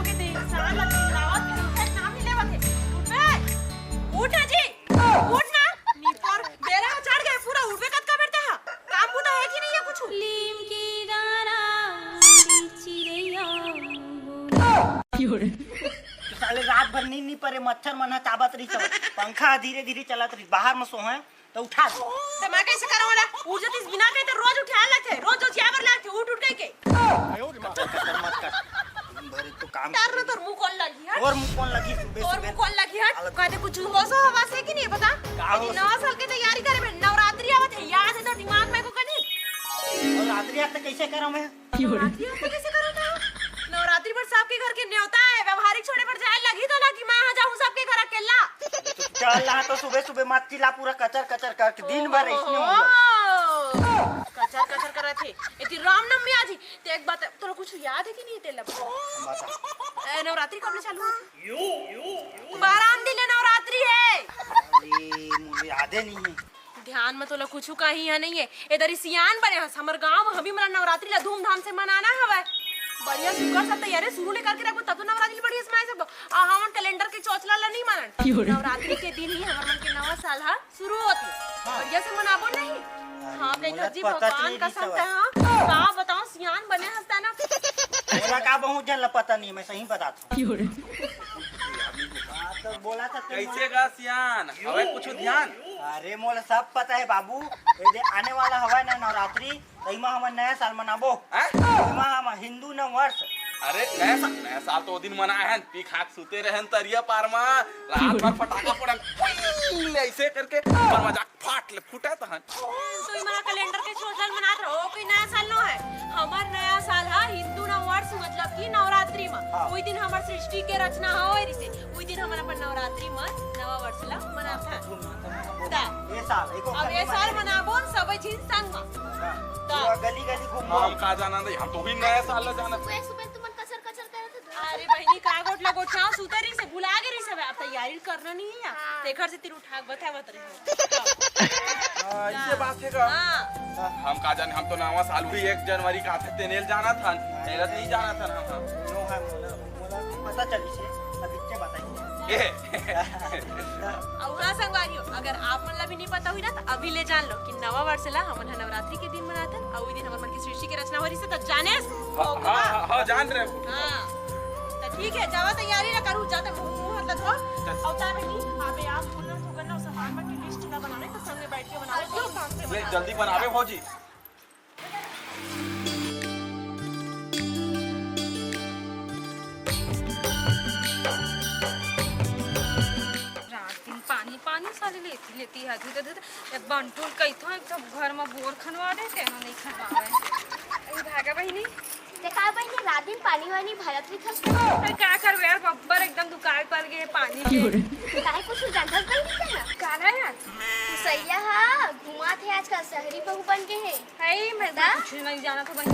के दे इंसान ला चिल्लावत के उठे नाम नहीं लेवत है। उठ बे, उठ ना जी, उठ ना। नीपर बेरा चढ़ गए पूरा उठ बे कद का बैठते हैं। काम बुता है कि नहीं है कुछ? लीम की दाना चिड़िया साले रात भर नींद नहीं परे मच्छर मन चाबत रही सब पंखा धीरे धीरे चलत रही बाहर में सोहे तो उठा दो तो मैं कैसे करूं वाला उठ जतिस बिना कहे तो रोज उठा लगते रोज रोज यावर लगते उठ उठ के कर मत कर भरे तो काम तार रो तोर मुंह कौन लगी है और मुंह कौन लगी सुबह और सुबह मुंह कौन लगी है कहते कुछ होश हवा से कि नहीं पता होश? नवा साल की तैयारी करे में नवरात्रि आवत है याद है तो दिमाग में को कनी और रात्रि आज तक कैसे करूं मैं नवरात्रि आवत है कैसे करो ना नवरात्रि पर सबके घर के न्योता है व्यवहारिक छोड़े पर जाए लगी तो ना कि मैं आ जाऊं सबके घर अकेला चल रहा तो सुबह सुबह मत चिल्ला पूरा कचर कचर करके दिन भर इसमें कचर कचर कर रहे थे इतनी रामनवमी आज ही तो एक बात तोरा कुछ याद है कि नहीं तेला बता नवरात्रि कब से चालू है 12 दिन नवरात्रि है अरे मुझे याद ही नहीं है ध्यान में तो ला कुछ कहीं है नहीं है इधर सियान बने हस हमर गांव में हमी मना नवरात्रि ला धूमधाम से मनाना हवे बढ़िया सुकर सब तैयारी शुरू ले करके रखो तब तो नवरात्रि बढ़िया समाए सब हमन कैलेंडर के चौचला ला नहीं मानन नवरात्रि के दिन ही हमर मन के नवा साल हा शुरू होती बढ़िया से मनाबो नहीं हां कहीं जी भगवान का संत है हां का बताओ सियान बने हसता ना बोला का बहुत जन पता नहीं मैं सही बताता हूं तो बोला था कैसे गा सियान हवे कुछ ध्यान अरे मोला सब पता है बाबू ये दे आने वाला हवा ना नवरात्रि तइमा हम नया साल मनाबो तइमा हम हिंदू न वर्ष अरे नया साल तो दिन मनाए हैं पी खाक सुते रहन तरिया पार में रात भर पटाखा फोड़न ऐसे करके पर मजाक फाट ले फुटा तहन तो ई मना कैलेंडर के चौचला मनात रहो कोई नया साल नो है हमर नया साल हा हिंदू न वर्ष मतलब कि नवरात्रि में ओई दिन हमर सृष्टि के रचना होय रिसे ओई दिन हमर अपन नवरात्रि में नवा वर्ष ला मनात है ये साल एको अब ये साल मनाबो सब चीज संग में गली गली घूम हम का जाना नहीं हम तो भी नया साल ला जाना सुबह सुबह तुमन कचर कचर करत अरे बहनी का गोट लगो छाव सुतरी से भुला गेरी सब अब तैयारी करना नहीं है तेखर से तिर उठा बतावत रही ऐसे बात है का हां हम का जाने हम तो नया साल भी 1 जनवरी का थे तेनेल जाना था तेरा नहीं जाना था हम नो है मोला पता चली से अभी क्या बताइए औरा संगवारियो अगर आप मन ला भी नहीं पता हुई ना तो अभी ले जान लो कि नवा वर्ष ला हमन नवरात्रि के दिन मनाते और ओई दिन हमर मन की सृष्टि के रचना होरी से तो जाने हां जान रहे हां तो ठीक है जावा तैयारी ना करू जाते मुंह हाथ धो और ता बहनी अबे आप बोलना तो करना सामान में की लिस्ट ना बनाने तो संगे बैठ के बनाओ जो काम से ले जल्दी बनावे भौजी पानी पानी सारी लेती है धीरे धीरे एक बंटूल कही था एकदम घर में बोर खनवा दे तेना नहीं खनवावे अरे भागा बहिनी देखा बहनी रात दिन पानी वानी भरत भी खसते अरे क्या करबे यार बब्बर एकदम दुकान पर गए पानी के काहे कुछ जानत नहीं ना काला यार सैया हा घुमा थे आजकल शहरी बहू बन के है है मैं कुछ नहीं जाना था बहनी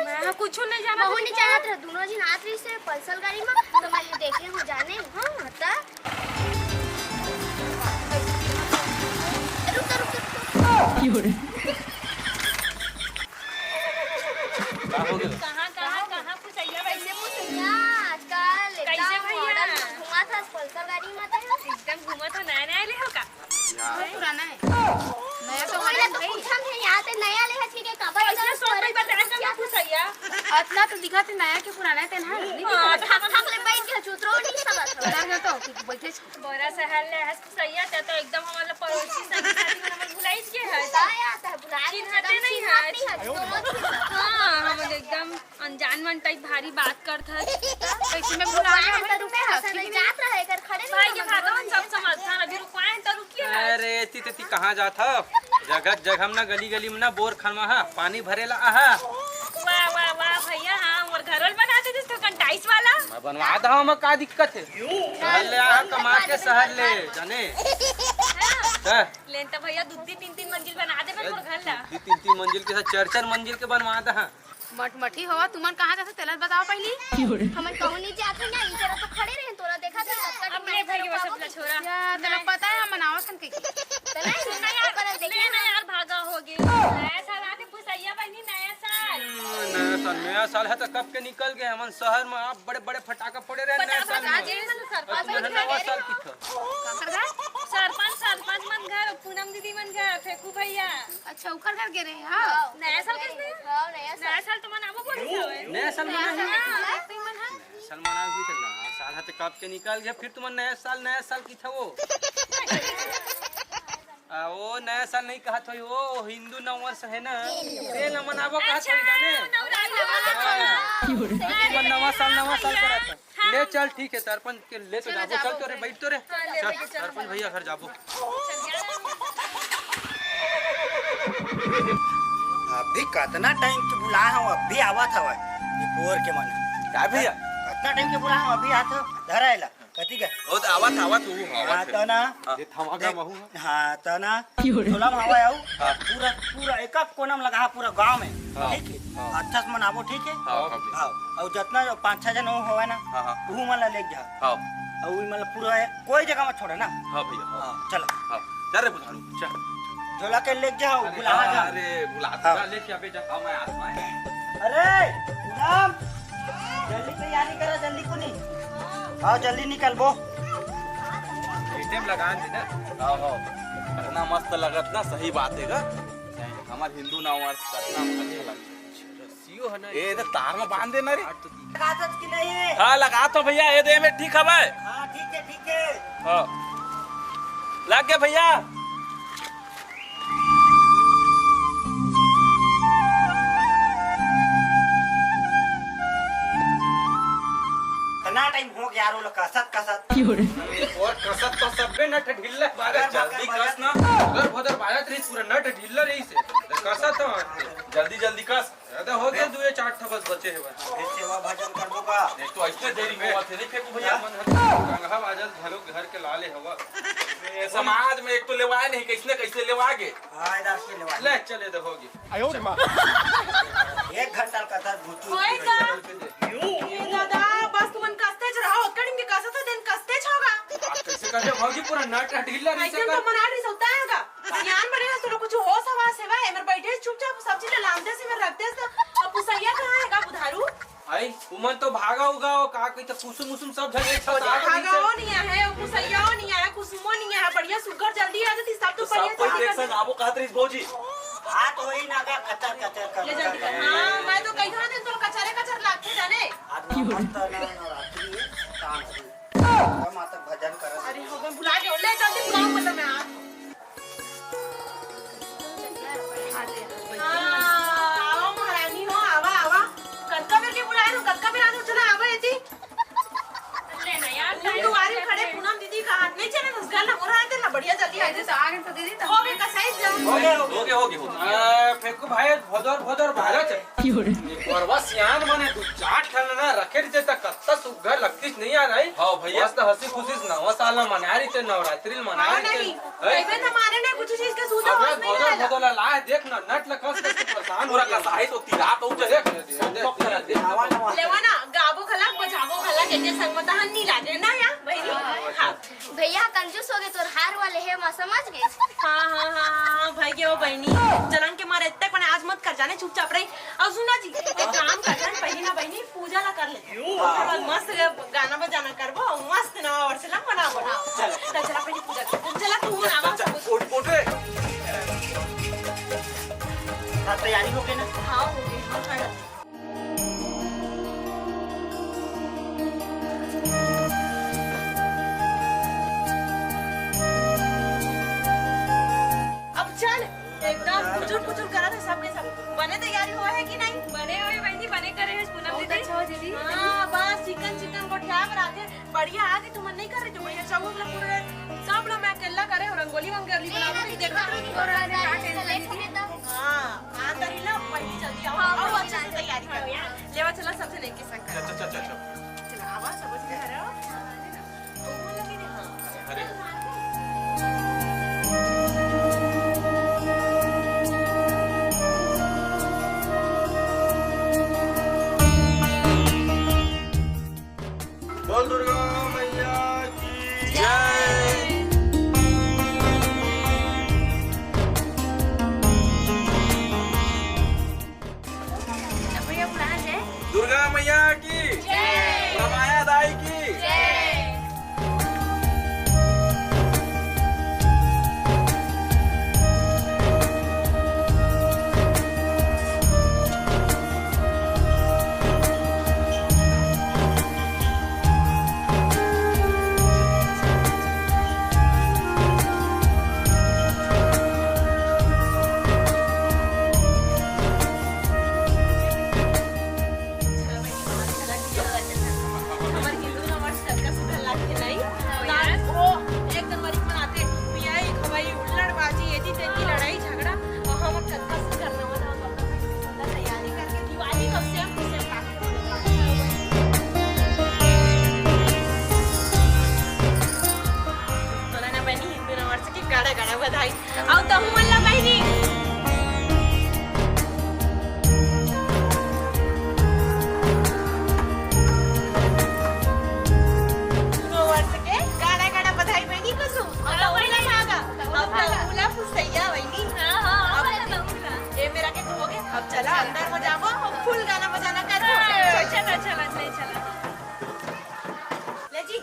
मैं कुछ नहीं जाना बहू नहीं जाना था दोनों दिन आत रही से पल्सर गाड़ी में तो मैं ये देखे हो जाने हां ता रुक कहां पुसैया कैसे पुसैया आजकल कैसे भैया घुमा था पल्सर गाड़ी में था एकदम घुमा था नया नया ले हो का पुराना है नया तो वाला तो पूछम है यहाँ पे नया ले हज के काबा ऐसे सोच में बताया क्या पुसैया अतना तो दिखाते नया के पुराना है तेन है हम ले बैठ के चुतरो नहीं समझ ना तो बैठे बोरा शहर ले हस पुसैया ते तो एकदम हमारा पड़ोसी साथी में नंबर भुलाइस के है आया था बुला चिन्हते नहीं है हां हम एकदम अनजान मन टाइप भारी बात करत है कैसे में भुला गए हम रुपए हसन जात रहे कर खड़े भाई के भगवान सब समझता अभी रुकवाए तो रुकिए अरे ती कहाँ जात ह जगह जगह में ना गली गली में ना बोर खनमा हा पानी भरेला आहा वाह वाह वाह भैया हां और घरल बना दे तो कंटाइस वाला मैं बनवा दा हम का दिक्कत है शहर ले आ कमा के शहर ले जाने लेन तो भैया दूधी 3-3 मंजिल बना दे पर घर ला 3-3 मंजिल के साथ 4-4 मंजिल के बनवा दा मटमटी होवा तुमन कहां जाते तेला बताओ पहली हमन कहू नहीं जाते ना ई जरा तो खड़े रहे तोरा देखा था अपने भैया सब छोरा तेरा पता है हम बनावसन के तेला सुना यार पर ले ना यार भागा हो गए नया साल आके पुसैया बहनी नया साल नया साल में नया साल है तो कब के निकल गए हमन शहर में आप बड़े बड़े फटाका फोड़े रहे नया साल में नया साल की था सरपंच मन घर पूनम दीदी मन घर फेकू भैया अच्छा उकर घर गे रहे हां नया साल कैसे नया साल तो मनाबो बोली हवे नया साल मना है हां तुम मन हां साल मना भी तो नया साल है तो कब के निकल गया फिर तुम नया साल की था वो वो नया साल नहीं कहा था वो हिंदू नववर्ष है ना ये न मनाबो कहा था जाने नवा साल करा था ले चल ठीक है सरपंच के ले तो जाबो चल तो रे बैठ तो रे चल सरपंच भैया घर जाबो अभी कितना टाइम के बुला हूँ अभी आवत हवा ये पोर के मन क्या भैया कितना टाइम के बुला हूँ अभी आत धरायला कथी के ओ तो आवत हूँ हाँ तो ना ये थमागा महू हाँ तो ना झोला में हवा आऊ पूरा एक कोना में लगा पूरा गांव में ठीक है अच्छा से मनाबो ठीक है हाँ और जितना 5-6 जन होवे ना हाँ वो मला ले जा हाँ और वो मतलब पूरा कोई जगह में छोड़े ना हाँ भैया हाँ चलो हाँ चल रे बुधारू चल झोला के ले जाओ बुलावा जा अरे बुला हाँ। लेके आबे जा हाँ मैं आता हूँ अरे गुलाम जल्दी तैयारी करो जल्दी को नहीं आओ जल्दी निकल बो टाइम लगान दे ना हाँ हाँ कितना मस्त लगत ना सही बात है का हमार हिंदू नववर्ष कितना अच्छा लगता रस्सियो है ना ए इधर तार में बांध देना रे कागज की नहीं है हाँ लगा तो भैया ये दे में ठीक है भाई हाँ ठीक है हाँ लग गया भैया कितना टाइम हो गया यार वो लोग कसत और कसत तो सबे नट ढिल्ला अरे जल्दी कस ना उधर उधर बाजत रही पूरा नट ढिल्ला रही से कसत तो जल्दी कस ज्यादा हो गया 2-4 ठबस बचे है बस फिर सेवा भजन करबो का एक तो ऐसे देरी में थे नहीं फेंकू भैया गंगा बाजल घलो घर के लाले हवा ए, समाज में एक तो लेवाए नहीं कैसे लेवागे हाँ इधर से लेवा ले चले तो होगी 1 घंटा का था भूतू होएगा ये दादा बस तुमन कसते ज रहो कडिंग के कसत दिन कसते छ होगा कैसे करे होगी पूरा नट ढिल्ला रही से एकदम तो मना नहीं सकता हैगा सियान बने ना तो कुछ हो सवा सेवा है मेरे बैठे चुपचाप सब चीज लामदे से मैं रखते से अब पुसैया कहां हैगा बुधारू आई उमन तो भागा उगा का कोई तो कुसुम मुसुम सब जगह एक साथ आ भागा हो नहीं है पुसैया हो नहीं है कुसुमो नहीं है बढ़िया सुगर जल्दी आ जाती सब तो सब कोई बढ़िया देखसन आबो कहत रही भौजी हाथ वही ना का कचर कर ले जल्दी कर हां मैं तो कई थोड़ा दिन तो कचरे लागते जाने आज मस्त नवरात्रि है काम माता भजन कर अरे हो मैं बुला के ले जल्दी बुलाओ मतलब मैं आओ महारानी हो आवा कक्का मेरे के बुलाए नो कक्का मेरा नो चला आवा येती ले ना यार तुम दुआरे खड़े पूनम दीदी का हाथ नहीं चले उस घर ना हो रहा है ना बढ़िया जल्दी आ तो आगे तो दीदी तो हो गए का साइज जाओ हो गया फेंकू भाई भदर भारत परवा सियान मने 2-4 ठन ना रखे थे त कत्ता सुघर लगतीस नहीं आ रही हाँ भैया मस्त हंसी खुशी नवा साल में मना रही थे नवरात्रि मना हां रही नहीं थे कई ना मारे ने कुछ चीज का सूझा अबे होश नहीं आया भदर लाए देख ना नट लकस के परेशान हो पूरा रहा कसाई तो तिरा तो देख आवा ना लेवा ना गाबो खला बजाबो खला के संग मत हन्नी लागे ना या बहिनी हां भैया कंजूस हो गए तो हार वाले है मां समझ गए हाँ भाई के वो बहनी जलन के मारे इतने पण आज मत कर जाने चुपचाप रही और सुना जी एक काम कर जाने पहली ना बहनी पूजा ला कर ले और मस्त गाना बजाना करबो और मस्त नवा वर्ष ला मनाबो चल चला पहली पूजा कर चला तू मनावा उठ रे तैयारी हो गई ना हां हो गई हां खड़ा अब चल एकदम पुचुर करा था सबके सब बने तैयारी हुआ है कि नहीं बने हुए बहनी बने करे हैं पूनम बहुत दीदी अच्छा हो दीदी हाँ बस चिकन को ठिया बनाते बढ़िया आगे तुम नहीं कर रहे तो बढ़िया चावल लोग पूरे सब लोग मैं अकेला करे और रंगोली वंगोली बना रही देखा और आने का टेंशन हाँ अंदर ही ना पहली जल्दी आओ आओ अच्छे से तैयारी कर लेवा चला सबसे लेके संग चल चला आवाज समझ में आ रहा है वो लगी नहीं हाँ अरे बोल दुर्गा मैया की जय भैया बुला जाए आओ तहु मल्ला बहिनी वर्ष के गाड़ा गाड़ा बधाई बहिनी कसम अब पहिला भागा अब तहुला फुसैया बहिनी ए मेरा के हो गए अब चला अंदर हो जाबो और फुल गाना बजाना कर चला चला नहीं चला ले जी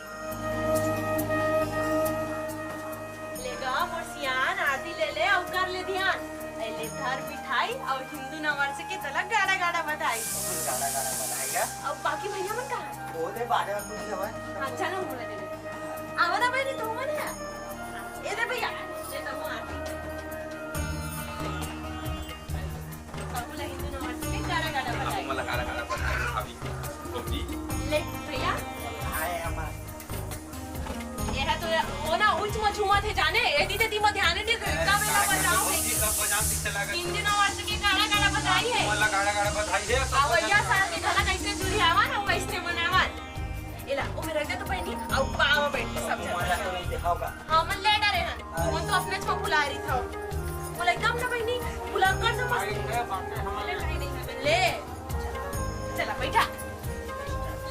ले गा मोरसियान आरती ले ले और कर ले ध्यान ले धर मिठाई और हिंदू नववर्ष के तलक गाड़ा गाड़ा बधाई गाड़ा गाड़ा बनाएगा अब बाकी भैया मन कहां ओदे बारे में कुछ जवाब हां चलो बोले दे आवरा बहिनी तो मन है ए दे भैया ले तो आरती बाबूला हिंदू नववर्ष के गाड़ा गाड़ा बधाई मला गाड़ा गाड़ा बधाई भाभी गोपी ले भैया आए हमारा ये है तो वो ना उच्च मछुआ थे जाने एदी तेदी में ध्यान नहीं दे का बेला बजाओ जी सब बजाम दिखने लगा हिंदू नववर्ष के गाड़ा गाड़ा बधाई है मला गाड़ा गाड़ा बधाई है सब आवैया साल के ढला कैसे जुड़ी आवा ना वैसे मनावन एला ओ मेरे रख दे तो बहनी अब पाव बैठ के सब मजा तो नहीं दिखाओगा हां मन ले डरे हन वो तो अपने छो बुला रही था बोला एकदम ना बहनी बुला कर ना मस्त ले चला बैठा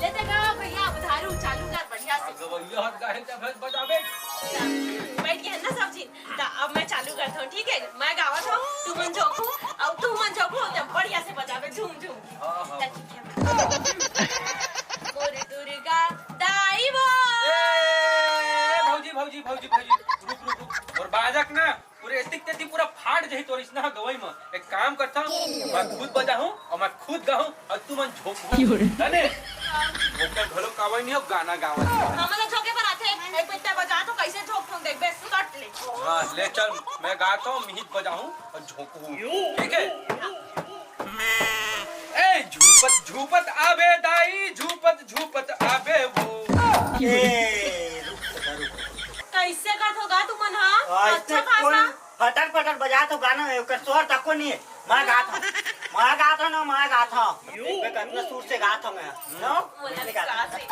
ले ते गाओ भैया बधारू चालू कर बढ़िया से गवैया हाथ गाहे तब बजावे बैठ गया ना सब चीज तो अब मैं चालू करता हूँ ठीक है मैं गावत हूँ तू मन झोंकू अब तू मन झोंकू तो बढ़िया से बजावे झूम झूम मोरे दुर्गा दाई वो भौजी भौजी भौजी भौजी रुक रुक रुक और बाजक ना पूरे एतिक तेती पूरा फाड़ जही तोर इसना गवई में एक काम करता हूं मैं खुद बजाऊं और मैं खुद गाऊं और तू मन झोंकू जाने ओकर घरो कावई नहीं हो गाना गावत हमारा झोंके पर आते एक पिट्टा बजा तो कैसे झोंक देख बे कट ले हां ले चल मैं गाता हूं मिहित बजाऊं और झोंकू ठीक है ए झूपत झूपत आवे दाई झूपत झूपत आवे वो ए रुक कैसे करत होगा तू मन हां अच्छा खासा फटक फटक बजा तो गाना ओकर स्वर तको नहीं है मैं गाता ना मैं गाता मैं कितना सुर से गाता मैं नो बोला का से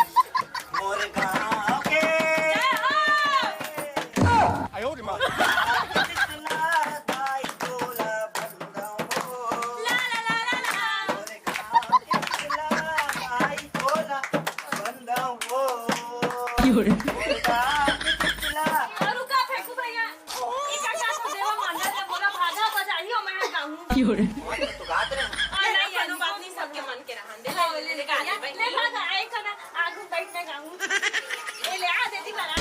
मोरे गाँव के आयो रे मां ला ला ला ला ला मोरे गाँव के चिल्ला भाई बोला बंदा वो मोरे गाँव के चिल्ला रुका फेंकू भैया ये क्या तो देवा मंडल में बोला भागा बजाइयो मैं गाऊं तो गाते रहे नहीं कोनो बात नहीं सबके मन के रहन दे ले गा ले भागा आए कना आगू बैठने गाऊं ए ले आ देती बना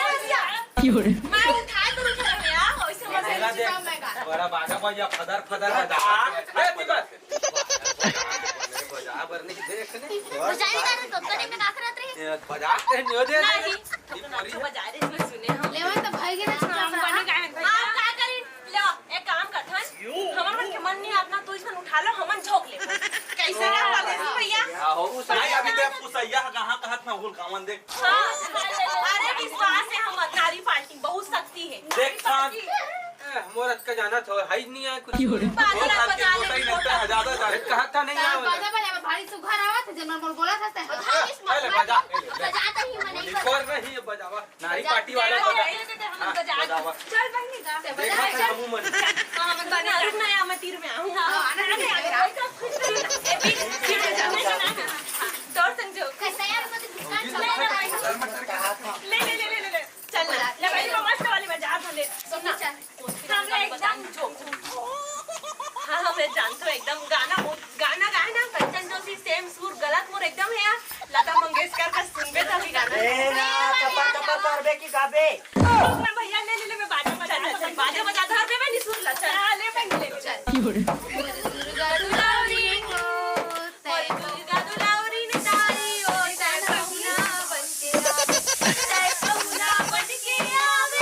मैं उठाए तो उठा रहे यार वैसे मेला मजे देख बड़ा बाजा बजा फदर फदर बजा ए ती बात बजा बर नहीं देखने बजाएगा ना तो कने में नाक रात रही बजा के नियो दे नहीं तो बजा रहे इसमें सुने हम लेवन तो भाई के ना हम बने गए भैया आप का करी लो एक काम करथन हमर मन के मन नहीं अपना तू इसमें उठा लो हमन झोक ले कैसे ना वाले भैया हो नहीं अभी ते पुसैया कहां कहत ना हुल कामन देख हां अरे विश्वास है हम नारी पार्टी बहुत शक्ति है देख खान मोरत का जाना तो है नहीं है कुछ बाजा बजा ले ज्यादा जाए कहा था नहीं आवे बाजा बजा भारी सुघर आवत जब मैं बोला था पहले बजा बजाता ही मैं नहीं और नहीं बजावा नारी पार्टी वाले बजा चल बहनी गा देखा था हमू मन हां मैं बना रुक ना मैं तीर में आऊं हां दौड़ संजो कैसे यार मुझे दुकान ले ले ले ले ले चल ना ले भाई मस्त वाली बजा दो ले सुनना हमने एकदम झोंकू हाँ हमें जानते हो एकदम गाना गाए ना कंचन जोशी सेम सुर गलत मोर एकदम है यार लता मंगेशकर का सुनबे था भी गाना ए ना टपा टपा करबे की गाबे मैं भैया ले ले मैं बाजा बजा धर पे मैं निसुर ला चल ले मैं ले चल दुर्गा दुलारी हो दुर्गा दुलारी ने तारी ओ तै पहुना बनके आवे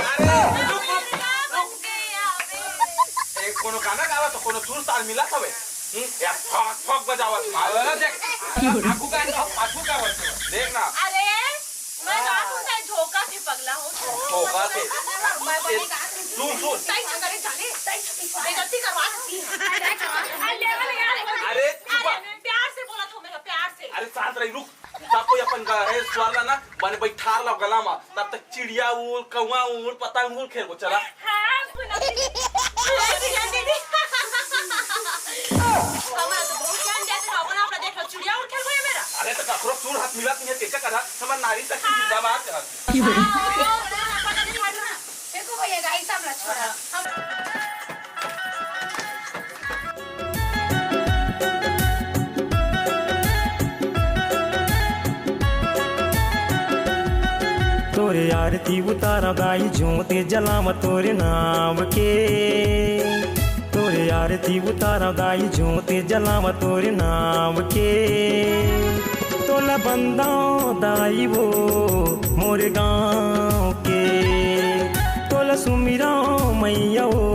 कोनो गाना गावत हो, कोनो सुर ताल मिला हवे या फक फक बजावत अरे देख आगू का बच्चे देख ना अरे मैं गात हूं ताई झोका से पगला हूं धोखा से मैं बड़ी गात हूं सुन सुन ताई करे जाने ताई बेइज्जती करवा सकती है अरे प्यार से बोला तो मेरा प्यार से अरे शांत रही रुक सब कोई अपन है स्वरला ना बने बैठार लो गला में तब तक चिड़िया उड़ कौवा उड़ पतंग उड़ खेल को चला हां दीदी हमारा तो बहुत जान जाते हो अपना अपना देख लो चिड़िया उड़ खेल गया मेरा अरे तो कखरो सुर हाथ मिला नहीं है कैसे करा समझ नारी तक जिंदाबाद कर देखो भैया गाई सब ला छोड़ा तोरे आरती उतारा दाई ज्योति जलाम तोरे नाम के तोरे आरती उतारा दाई ज्योति जलाम तोरे नाम के तोला बंदा दाई वो मोर गाँव के तोला सुमिरा मैया वो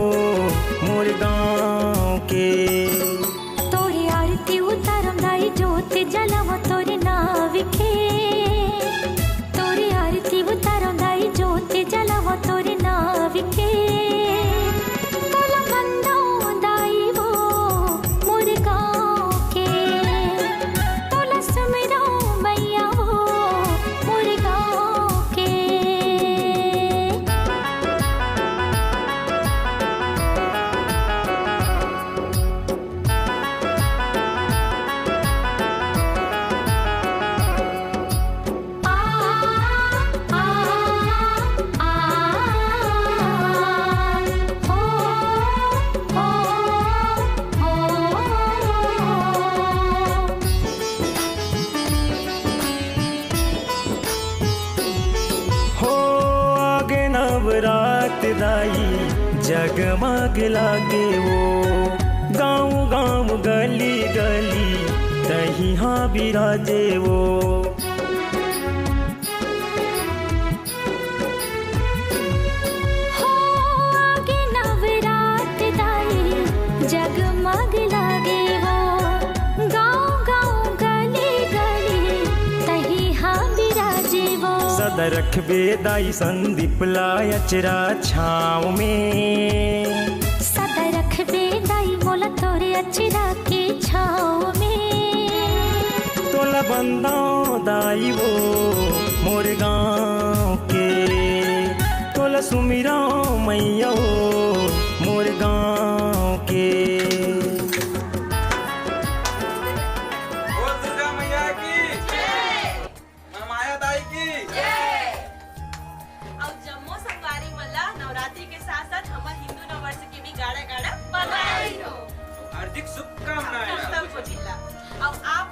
मोर गाँव के तोरे आरती उतारम दाई ज्योति जलाम तोरे नाम के उतारम दाई ज्योति जलाव तोरे नाव के तोला बंदा दाई वो मोर गाँव के तोला सुमिरो मैया वो मोर गाँव के रात दाई जगमग लागे वो गाँव गाँव गली गली तही हाँ बिराजे वो हो आगे नवरात दाई जगमग लागे वो गाँव गाँव गली गली तही हाँ बिराजे वो सदा रखबे दाई संदीप लायचरा छाँव में सदा रखबे दाई मोला तोरे अचरा के छाँव में तोला बंदा दाई वो मोर गाँव के तोला सुमिरा मैया वो मोर गाँव के दुर्गा मैया की जय माया दाई की जम्मो संगवारी मल्ला नवरात्रि के साथ साथ हमारे हिंदू नववर्ष की भी गाड़ा गाड़ा बधाई हो हार्दिक शुभकामनाएं अब आप